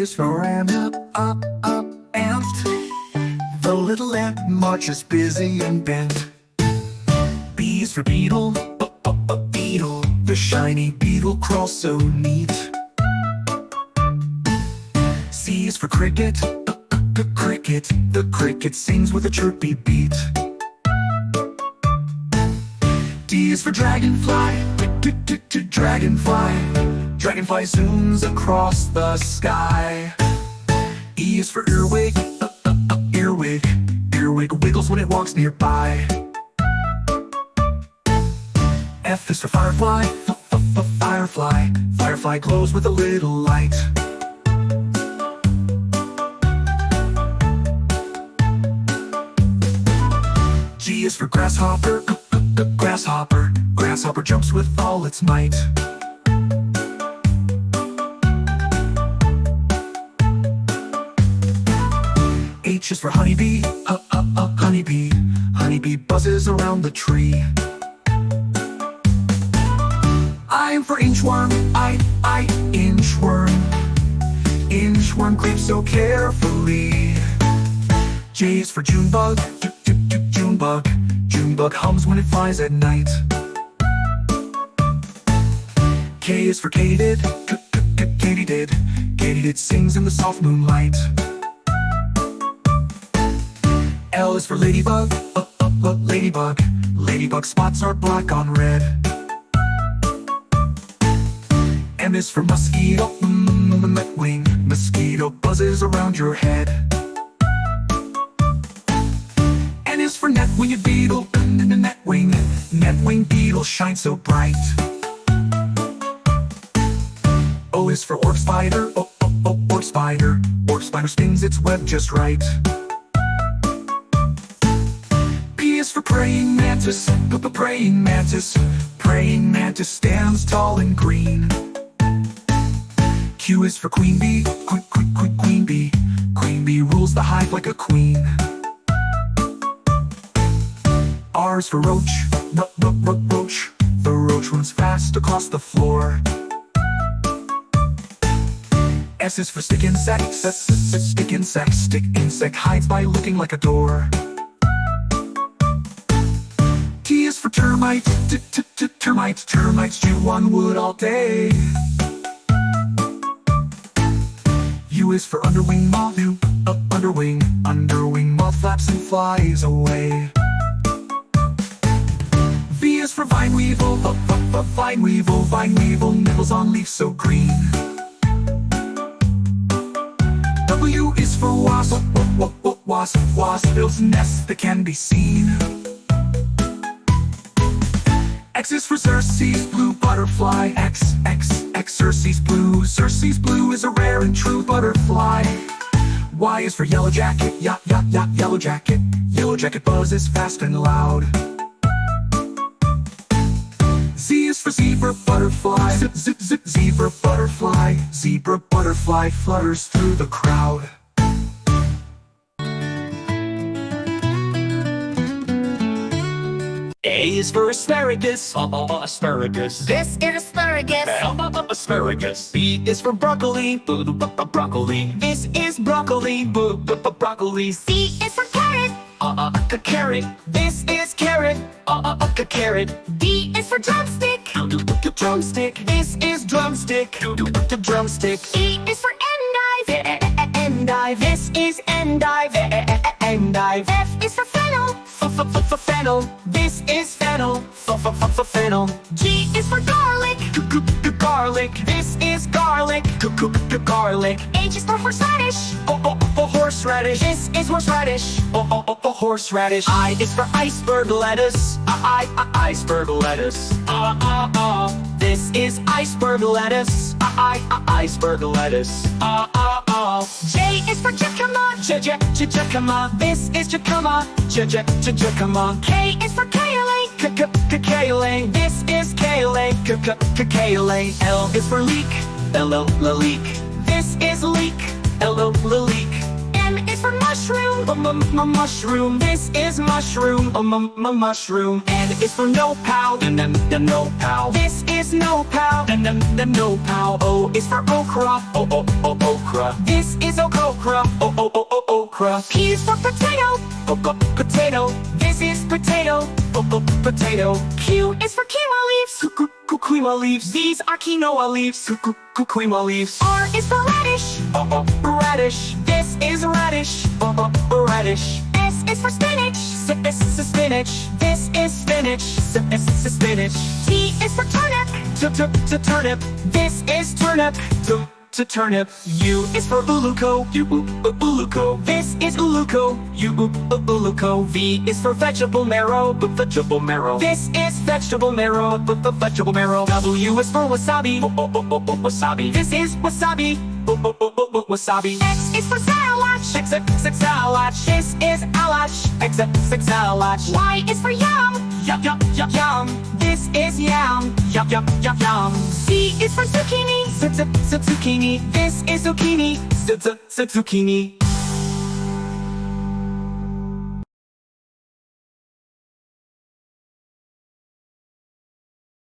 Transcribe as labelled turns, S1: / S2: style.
S1: is for ant, ant. The little ant marches busy and bent. B is for beetle, beetle. The shiny beetle crawls so neat. C is for cricket, cricket. The cricket sings with a chirpy beat. D is for dragonfly, dragonfly. Dragonfly zooms across the sky. E is for earwig, earwig. Earwig wiggles when it walks nearby. F is for firefly, firefly. Firefly glows with a little light. G is for grasshopper, grasshopper. Grasshopper jumps with all its might. H is for honeybee, honeybee. Honeybee buzzes around the tree. I am for inchworm, inchworm. Inchworm creeps so carefully. J is for Junebug, Junebug. Junebug hums when it flies at night. K is for katydid, katydid. Katydid sings in the soft moonlight. L is for ladybug, ladybug. Ladybug spots are black on red. M is for mosquito, wing. Mosquito buzzes around your head. N is for net-winged beetle, netwing. Net-winged beetle shines so bright. O is for orc spider, orc spider. Orc spider spins its web just right. P is for praying mantis, praying mantis. Praying mantis stands tall and green. Q is for queen bee, queen bee. Queen bee rules the hive like a queen. R is for roach, roach. The roach runs fast across the floor. S is for stick insect, stick insect. Stick insect hides by looking like a door. T is for termite, termites. Termites chew on wood all day. U is for underwing moth, underwing. Underwing moth flaps and flies away. V is for vine weevil, vine weevil. Vine weevil nibbles on leaves so green. W is for wasp, wasp builds nests that can be seen. X is for Xerces, blue butterfly. X, Xerces blue. Xerces blue is a rare and true butterfly. Y is for yellow jacket, yellow jacket. Yellow jacket buzzes fast and loud. Z is for zebra butterfly, zebra butterfly. Zebra butterfly flutters through the crowd. A is for asparagus, asparagus.
S2: This is asparagus.
S1: Asparagus. B is for broccoli, broccoli. This is broccoli, broccoli.
S2: C is for carrot.
S1: Carrot. This is carrot, carrot.
S2: D is for drumstick.
S1: Drumstick. This is drumstick, drumstick.
S2: E is for endive.
S1: Endive. This is endive, endive.
S2: F is for fennel.
S1: Fennel. This is fennel, fennel.
S2: G is for garlic.
S1: Garlic. This is garlic, garlic.
S2: H is for horseradish.
S1: Horseradish. This is horseradish, horseradish. I is for iceberg lettuce, iceberg lettuce. This is iceberg lettuce, iceberg lettuce.
S2: J is for jicama.
S1: Jicama. This is jicama, jicama.
S2: K is for kale.
S1: Kale. This is kale, kale. L is for leek, leek. This is leek, leek.
S2: M is for mushroom. mushroom.
S1: Mushroom. This is mushroom. Mushroom. N is for no pal. No pal. This is no pal. No pal. O is for okra. Okra. This is okra. Okra.
S2: P is for potato.
S1: Potato. This is potato. Potato.
S2: Q is for quinoa leaves.
S1: Quinoa leaves. These are quinoa leaves. Quinoa leaves.
S2: R is for radish.
S1: Radish. This is radish. Radish.
S2: S is for spinach.
S1: Spinach. This is spinach. Spinach.
S2: T is for turnip.
S1: Turnip. This is turnip. Turnip. U is for uluco. Uluco. This is uluco. Uluco. V is for vegetable marrow. Vegetable marrow. This is vegetable marrow. Vegetable marrow. W is for wasabi. Wasabi. This is wasabi. Wasabi.
S2: X is for salad.
S1: Salad. This is alach. Salad.
S2: Y is for yum.
S1: Yum. This is yum. Yum.
S2: Z is for zucchini.
S1: Zucchini. This is zucchini. Zucchini.